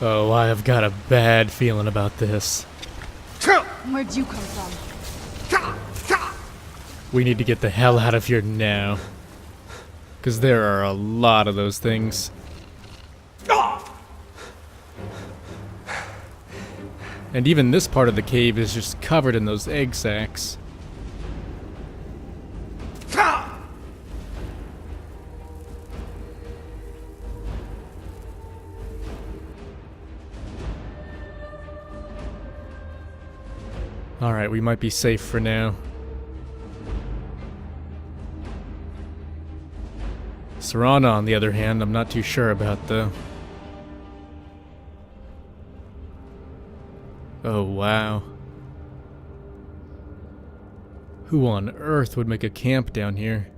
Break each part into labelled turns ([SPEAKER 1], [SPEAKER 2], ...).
[SPEAKER 1] Oh, I have got a bad feeling about this.
[SPEAKER 2] Where'd you come from?
[SPEAKER 1] We need to get the hell out of here now. Because there are a lot of those things. And even this part of the cave is just covered in those egg sacs. Alright, we might be safe for now. Serana, on the other hand, I'm not too sure about, though. Oh, wow. Who on earth would make a camp down here?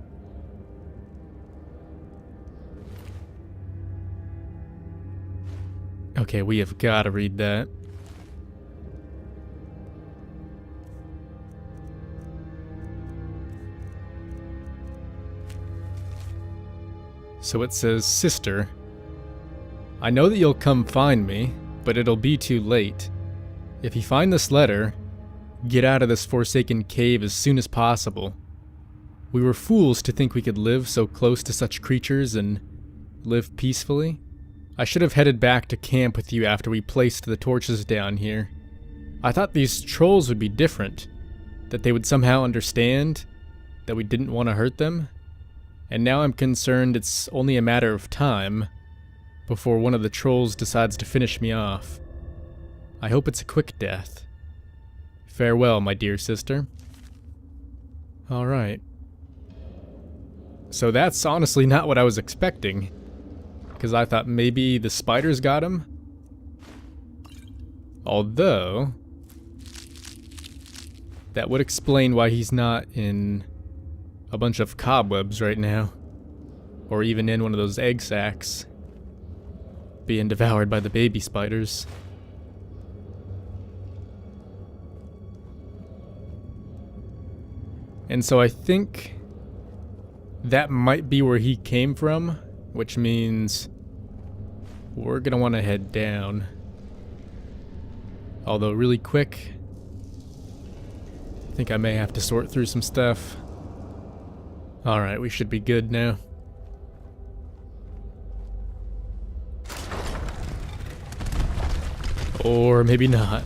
[SPEAKER 1] Okay, we have got to read that. So it says, Sister, I know that you'll come find me, but it'll be too late. If you find this letter, get out of this forsaken cave as soon as possible. We were fools to think we could live so close to such creatures and live peacefully. I should have headed back to camp with you after we placed the torches down here. I thought these trolls would be different, that they would somehow understand that we didn't want to hurt them. And now I'm concerned it's only a matter of time before one of the trolls decides to finish me off. I hope it's a quick death. Farewell, my dear sister. Alright. So that's honestly not what I was expecting, because I thought maybe the spiders got him. Although, that would explain why he's not in a bunch of cobwebs right now. Or even in one of those egg sacs, being devoured by the baby spiders. And so I think that might be where he came from, which means we're gonna want to head down. Although really quick, I think I may have to sort through some stuff. Alright, we should be good now. Or maybe not.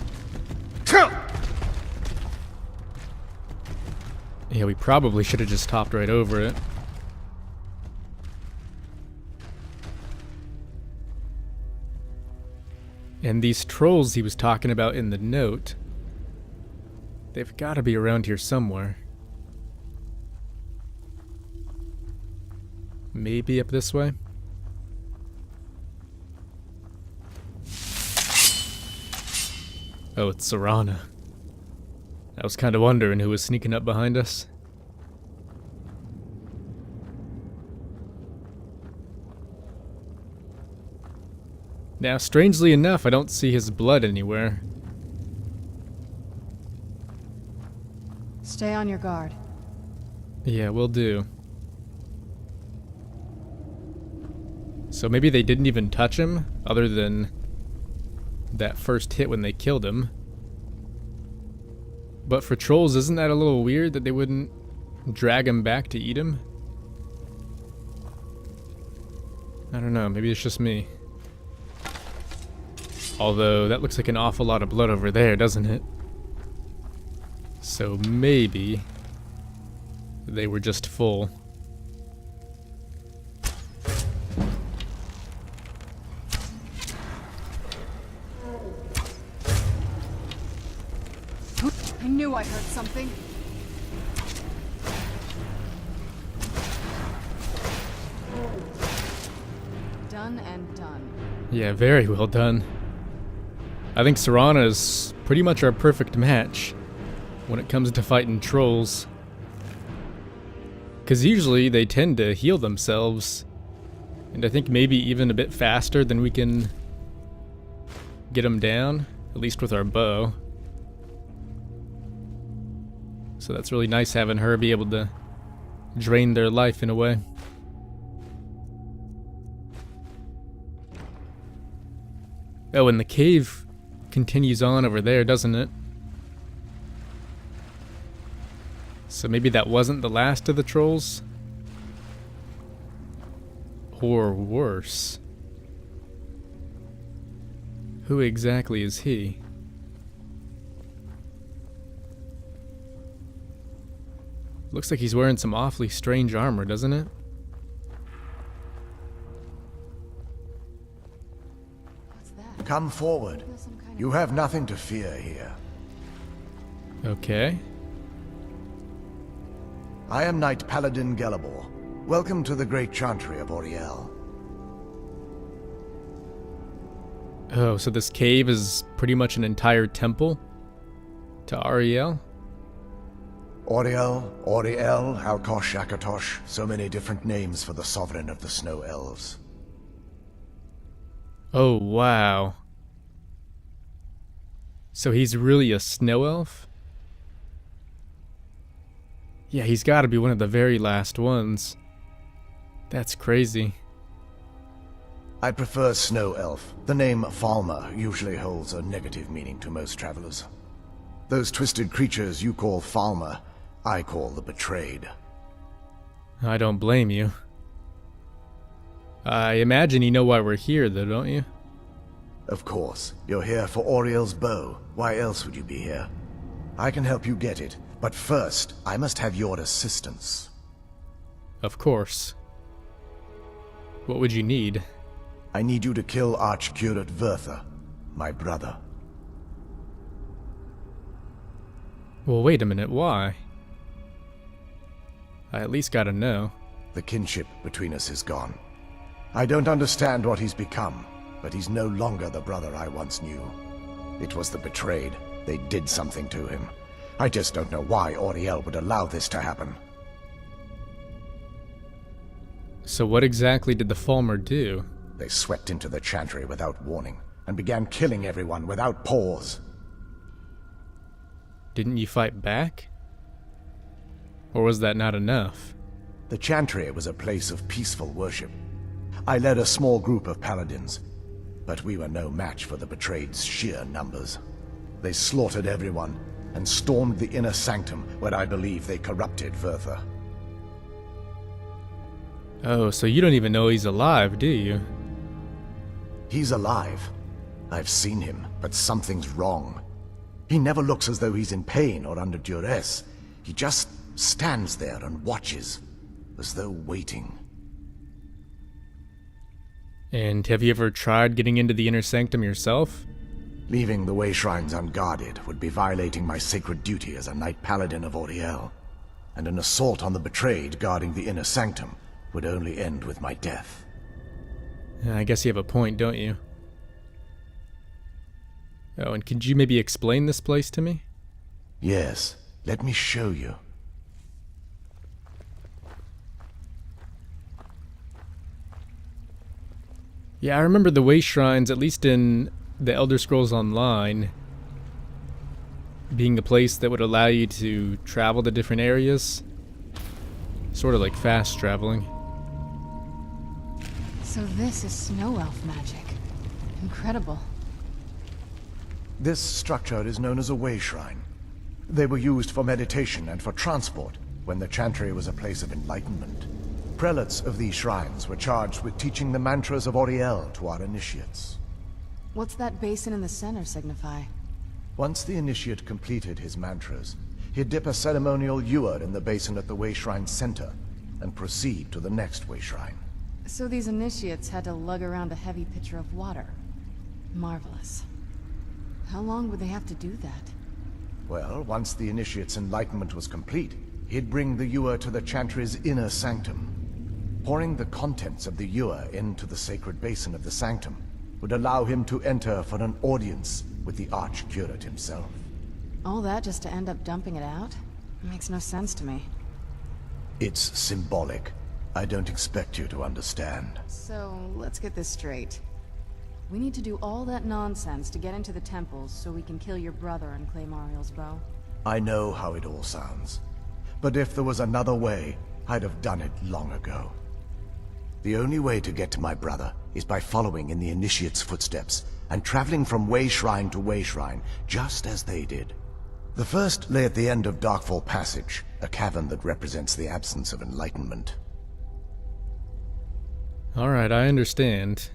[SPEAKER 1] Yeah, we probably should have just hopped right over it. And these trolls he was talking about in the note, they've got to be around here somewhere. Maybe up this way? Oh, it's Serana. I was kind of wondering who was sneaking up behind us. Now, strangely enough, I don't see his blood anywhere.
[SPEAKER 2] Stay on your guard.
[SPEAKER 1] Yeah, will do. So maybe they didn't even touch him, other than that first hit when they killed him. But for trolls, isn't that a little weird that they wouldn't drag him back to eat him? I don't know, maybe it's just me. Although, that looks like an awful lot of blood over there, doesn't it? So maybe they were just full.
[SPEAKER 2] I knew I heard something. Done and done.
[SPEAKER 1] Yeah, very well done. I think Serana is pretty much our perfect match when it comes to fighting trolls. Because usually they tend to heal themselves, and I think maybe even a bit faster than we can get them down, at least with our bow. So that's really nice having her be able to drain their life in a way. Oh, and the cave continues on over there, doesn't it? So maybe that wasn't the last of the trolls? Or worse. Who exactly is he? Looks like he's wearing some awfully strange armor, doesn't it?
[SPEAKER 2] What's that?
[SPEAKER 3] Come forward.
[SPEAKER 2] Feel some kind of-
[SPEAKER 3] You have nothing to fear here.
[SPEAKER 1] Okay.
[SPEAKER 3] I am Knight Paladin Gelabor. Welcome to the great Chantry of Auriel.
[SPEAKER 1] Oh, so this cave is pretty much an entire temple to Ariel?
[SPEAKER 3] Auriel, Auriel, Alkosh, Akatosh, so many different names for the sovereign of the Snow Elves.
[SPEAKER 1] Oh, wow. So he's really a snow elf? Yeah, he's got to be one of the very last ones. That's crazy.
[SPEAKER 3] I prefer Snow Elf. The name Falmer usually holds a negative meaning to most travelers. Those twisted creatures you call Falmer, I call the Betrayed.
[SPEAKER 1] I don't blame you. I imagine you know why we're here, though, don't you?
[SPEAKER 3] Of course. You're here for Auriel's bow. Why else would you be here? I can help you get it, but first, I must have your assistance.
[SPEAKER 1] Of course. What would you need?
[SPEAKER 3] I need you to kill Archcurate Vertha, my brother.
[SPEAKER 1] Well, wait a minute, why? I at least gotta know.
[SPEAKER 3] The kinship between us is gone. I don't understand what he's become, but he's no longer the brother I once knew. It was the Betrayed. They did something to him. I just don't know why Auriel would allow this to happen.
[SPEAKER 1] So what exactly did the Falmer do?
[SPEAKER 3] They swept into the Chantry without warning, and began killing everyone without pause.
[SPEAKER 1] Didn't you fight back? Or was that not enough?
[SPEAKER 3] The Chantry was a place of peaceful worship. I led a small group of paladins, but we were no match for the Betrayed's sheer numbers. They slaughtered everyone, and stormed the inner sanctum where I believe they corrupted Vertha.
[SPEAKER 1] Oh, so you don't even know he's alive, do you?
[SPEAKER 3] He's alive. I've seen him, but something's wrong. He never looks as though he's in pain or under duress. He just stands there and watches, as though waiting.
[SPEAKER 1] And have you ever tried getting into the inner sanctum yourself?
[SPEAKER 3] Leaving the way shrines unguarded would be violating my sacred duty as a Knight Paladin of Auriel, and an assault on the Betrayed guarding the inner sanctum would only end with my death.
[SPEAKER 1] I guess you have a point, don't you? Oh, and could you maybe explain this place to me?
[SPEAKER 3] Yes, let me show you.
[SPEAKER 1] Yeah, I remember the way shrines, at least in the Elder Scrolls Online, being a place that would allow you to travel to different areas. Sort of like fast traveling.
[SPEAKER 2] So this is snow elf magic. Incredible.
[SPEAKER 3] This structure is known as a way shrine. They were used for meditation and for transport when the Chantry was a place of enlightenment. Prelates of these shrines were charged with teaching the mantras of Auriel to our initiates.
[SPEAKER 2] What's that basin in the center signify?
[SPEAKER 3] Once the initiate completed his mantras, he'd dip a ceremonial ewer in the basin at the way shrine's center and proceed to the next way shrine.
[SPEAKER 2] So these initiates had to lug around a heavy pitcher of water. Marvelous. How long would they have to do that?
[SPEAKER 3] Well, once the initiate's enlightenment was complete, he'd bring the ewer to the Chantry's inner sanctum. Pouring the contents of the ewer into the sacred basin of the sanctum would allow him to enter for an audience with the Archcurate himself.
[SPEAKER 2] All that just to end up dumping it out? It makes no sense to me.
[SPEAKER 3] It's symbolic. I don't expect you to understand.
[SPEAKER 2] So, let's get this straight. We need to do all that nonsense to get into the temples so we can kill your brother and claim Ariel's bow?
[SPEAKER 3] I know how it all sounds. But if there was another way, I'd have done it long ago. The only way to get to my brother is by following in the Initiate's footsteps and traveling from way shrine to way shrine, just as they did. The first lay at the end of Darkfall Passage, a cavern that represents the absence of enlightenment.
[SPEAKER 1] Alright, I understand.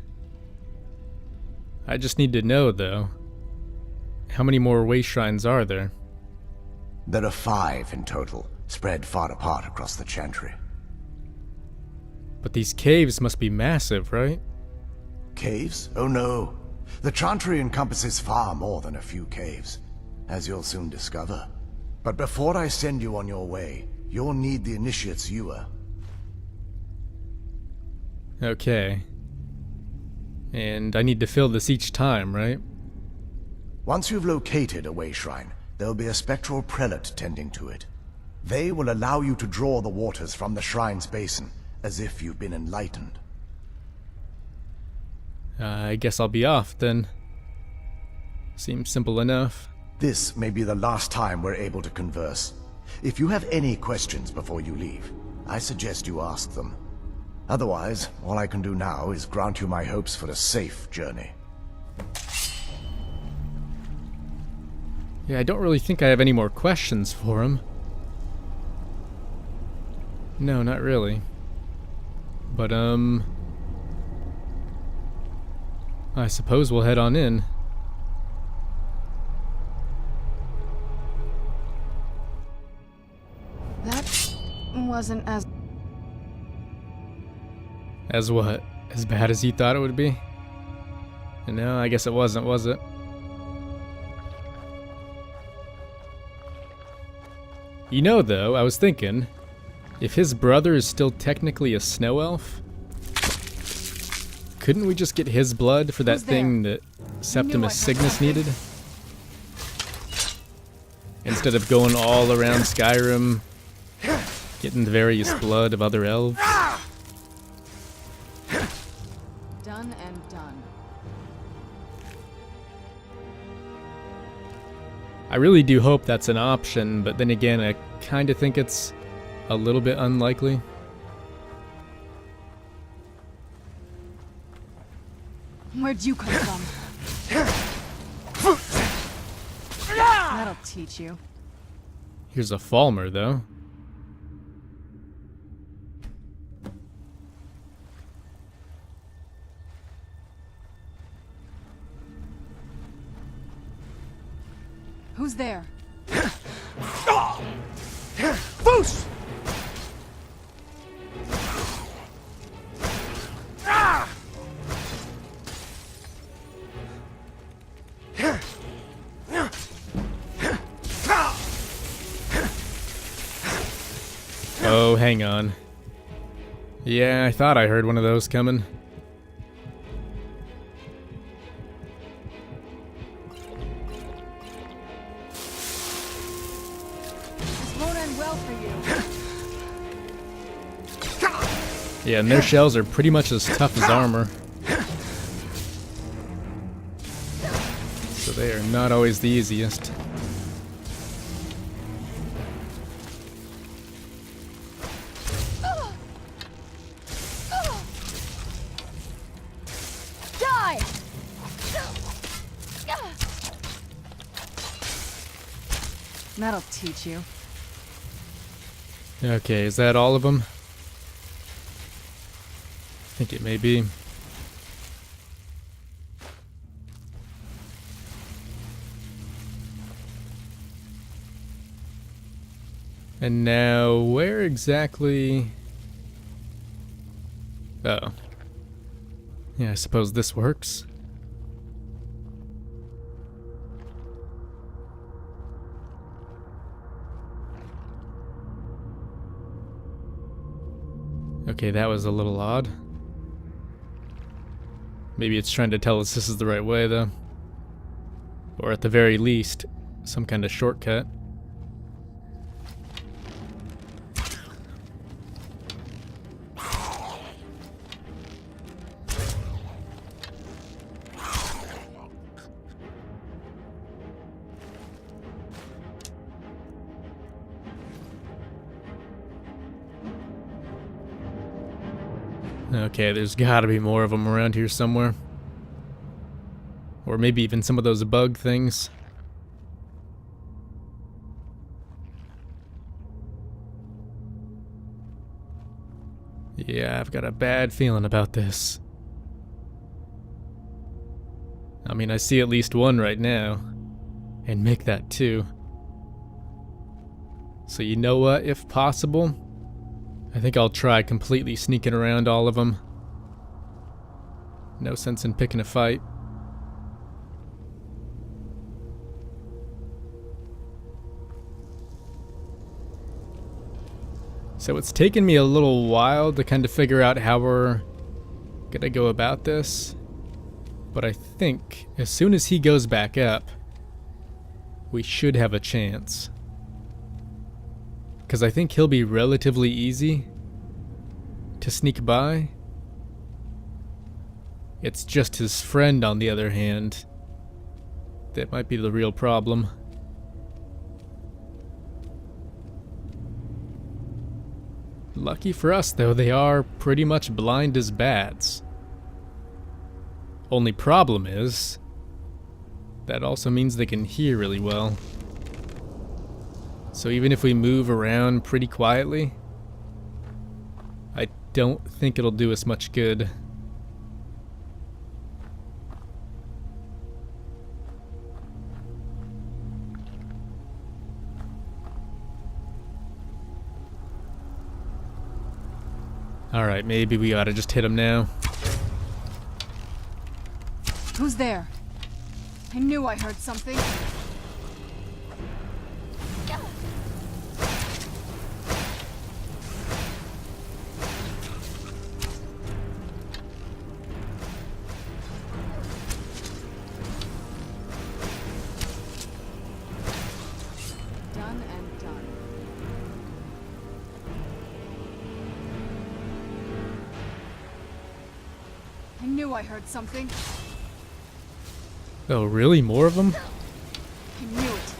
[SPEAKER 1] I just need to know, though, how many more way shrines are there?
[SPEAKER 3] There are 5 in total, spread far apart across the Chantry.
[SPEAKER 1] But these caves must be massive, right?
[SPEAKER 3] Caves? Oh no. The Chantry encompasses far more than a few caves, as you'll soon discover. But before I send you on your way, you'll need the Initiate's Ewer.
[SPEAKER 1] Okay. And I need to fill this each time, right?
[SPEAKER 3] Once you've located a way shrine, there'll be a spectral prelate tending to it. They will allow you to draw the waters from the shrine's basin, as if you've been enlightened.
[SPEAKER 1] I guess I'll be off, then. Seems simple enough.
[SPEAKER 3] This may be the last time we're able to converse. If you have any questions before you leave, I suggest you ask them. Otherwise, all I can do now is grant you my hopes for a safe journey.
[SPEAKER 1] Yeah, I don't really think I have any more questions for him. No, not really. But, I suppose we'll head on in.
[SPEAKER 2] That wasn't as...
[SPEAKER 1] As what? As bad as you thought it would be? No, I guess it wasn't, was it? You know, though, I was thinking, if his brother is still technically a snow elf, couldn't we just get his blood for that thing that Septimus Cygnus needed? Instead of going all around Skyrim, getting the various blood of other elves?
[SPEAKER 2] Done and done.
[SPEAKER 1] I really do hope that's an option, but then again, I kind of think it's a little bit unlikely.
[SPEAKER 2] Where'd you come from? That'll teach you.
[SPEAKER 1] Here's a Falmer, though.
[SPEAKER 2] Who's there?
[SPEAKER 3] Foos!
[SPEAKER 1] Oh, hang on. Yeah, I thought I heard one of those coming.
[SPEAKER 2] This won't end well for you.
[SPEAKER 1] Yeah, and their shells are pretty much as tough as armor. So they are not always the easiest.
[SPEAKER 2] Die! That'll teach you.
[SPEAKER 1] Okay, is that all of them? I think it may be. And now, where exactly... Oh. Yeah, I suppose this works. Okay, that was a little odd. Maybe it's trying to tell us this is the right way, though. Or at the very least, some kind of shortcut. Okay, there's gotta be more of them around here somewhere. Or maybe even some of those bug things. Yeah, I've got a bad feeling about this. I mean, I see at least one right now. And make that two. So you know what, if possible, I think I'll try completely sneaking around all of them. No sense in picking a fight. So it's taken me a little while to kind of figure out how we're gonna go about this. But I think as soon as he goes back up, we should have a chance. Because I think he'll be relatively easy to sneak by. It's just his friend, on the other hand, that might be the real problem. Lucky for us, though, they are pretty much blind as bats. Only problem is, that also means they can hear really well. So even if we move around pretty quietly, I don't think it'll do us much good. Alright, maybe we ought to just hit him now.
[SPEAKER 2] Who's there? I knew I heard something. Done and done. I knew I heard something.
[SPEAKER 1] Oh, really? More of them?
[SPEAKER 2] I knew it.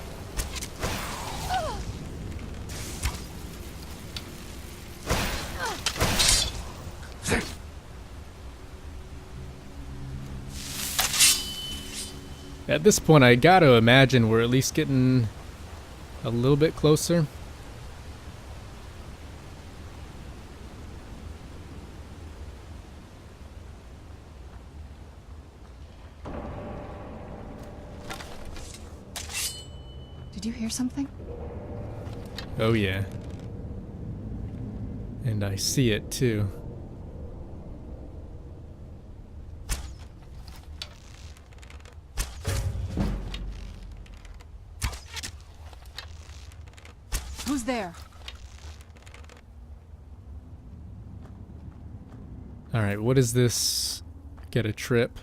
[SPEAKER 1] At this point, I gotta imagine we're at least getting a little bit closer.
[SPEAKER 2] Did you hear something?
[SPEAKER 1] Oh yeah. And I see it too.
[SPEAKER 2] Who's there?
[SPEAKER 1] Alright, what is this? Get a trip.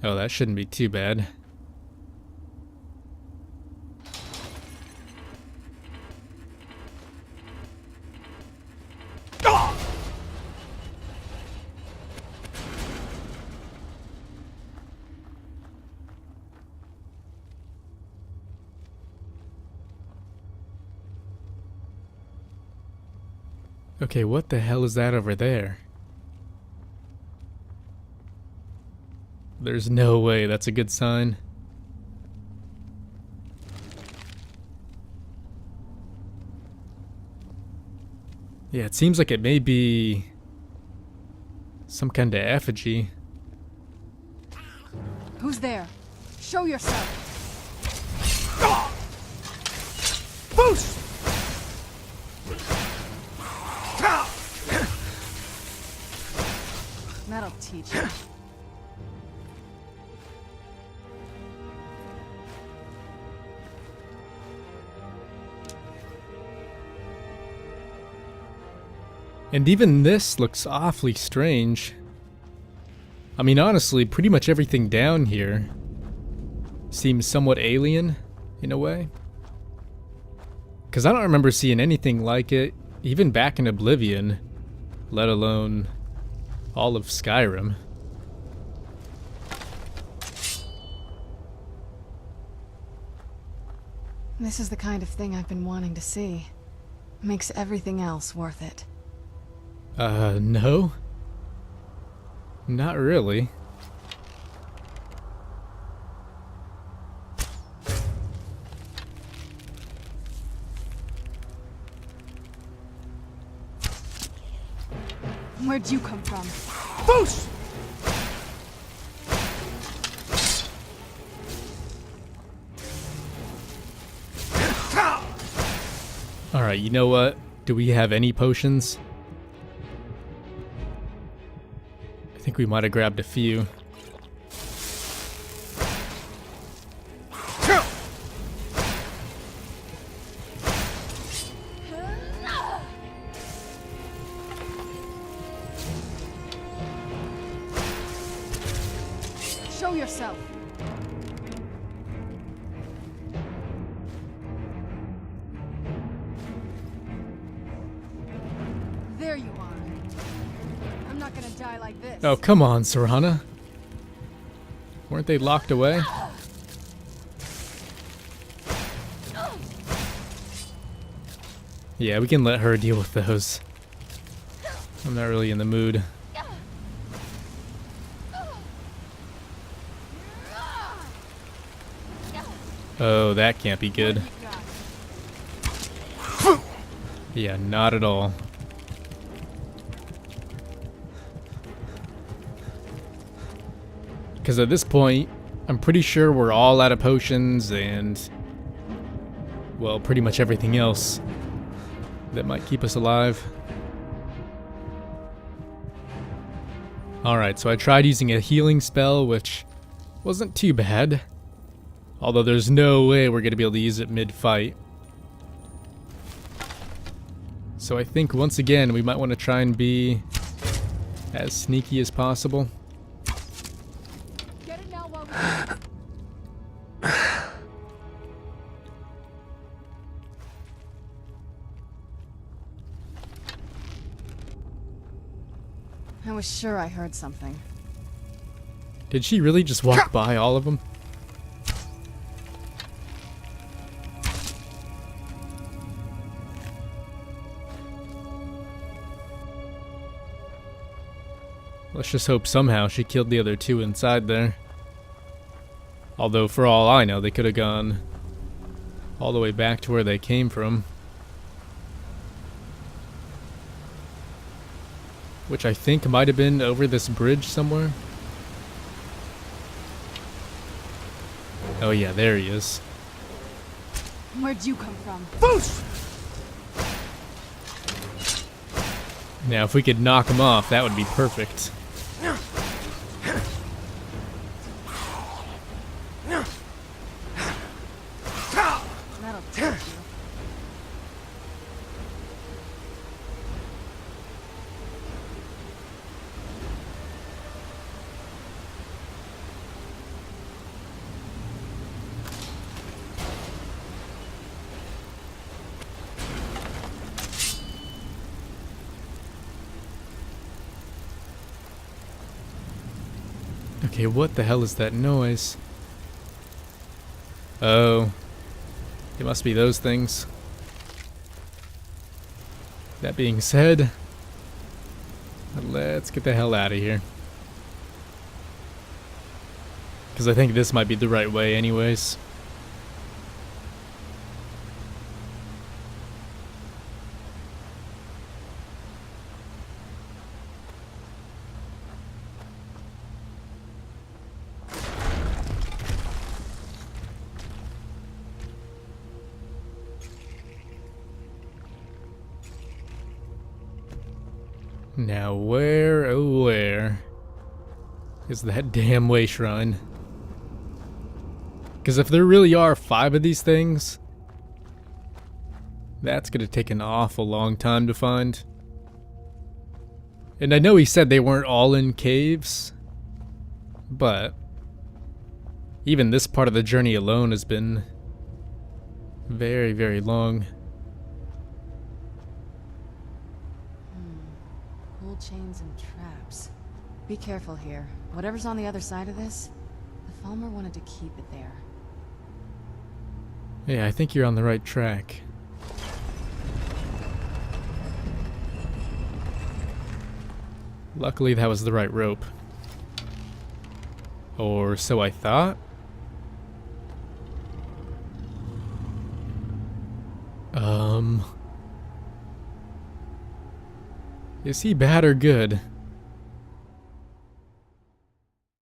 [SPEAKER 1] Oh, that shouldn't be too bad. Okay, what the hell is that over there? There's no way that's a good sign. Yeah, it seems like it may be some kind of effigy.
[SPEAKER 2] Who's there? Show yourself.
[SPEAKER 3] Boost!
[SPEAKER 2] That'll teach you.
[SPEAKER 1] And even this looks awfully strange. I mean, honestly, pretty much everything down here seems somewhat alien, in a way. Because I don't remember seeing anything like it, even back in Oblivion, let alone all of Skyrim.
[SPEAKER 2] This is the kind of thing I've been wanting to see. Makes everything else worth it.
[SPEAKER 1] No? Not really.
[SPEAKER 2] Where'd you come from?
[SPEAKER 3] Boosh!
[SPEAKER 1] Alright, you know what? Do we have any potions? I think we might have grabbed a few.
[SPEAKER 2] Show yourself. There you are. I'm not gonna die like this.
[SPEAKER 1] Oh, come on, Serana. Weren't they locked away? Yeah, we can let her deal with those. I'm not really in the mood. Oh, that can't be good. Yeah, not at all. Because at this point, I'm pretty sure we're all out of potions and, well, pretty much everything else that might keep us alive. Alright, so I tried using a healing spell, which wasn't too bad. Although there's no way we're going to be able to use it mid-fight. So I think once again we might want to try and be as sneaky as possible.
[SPEAKER 2] Get it now while I was sure I heard something.
[SPEAKER 1] Did she really just walk by all of them? Let's just hope somehow she killed the other two inside there. Although, for all I know, they could have gone all the way back to where they came from. Which I think might have been over this bridge somewhere. Oh yeah, there he is.
[SPEAKER 2] Where'd you come from?
[SPEAKER 3] Boosh!
[SPEAKER 1] Now, if we could knock him off, that would be perfect.
[SPEAKER 2] That'll teach you.
[SPEAKER 1] Okay, what the hell is that noise? Oh. It must be those things. That being said, let's get the hell out of here. Because I think this might be the right way anyways. Now where, oh where, is that damn way shrine? Because if there really are 5 of these things, that's gonna take an awful long time to find. And I know he said they weren't all in caves, but even this part of the journey alone has been very, very long.
[SPEAKER 2] Pull chains and traps. Be careful here. Whatever's on the other side of this, the Falmer wanted to keep it there.
[SPEAKER 1] Yeah, I think you're on the right track. Luckily that was the right rope. Or so I thought? Is he bad or good?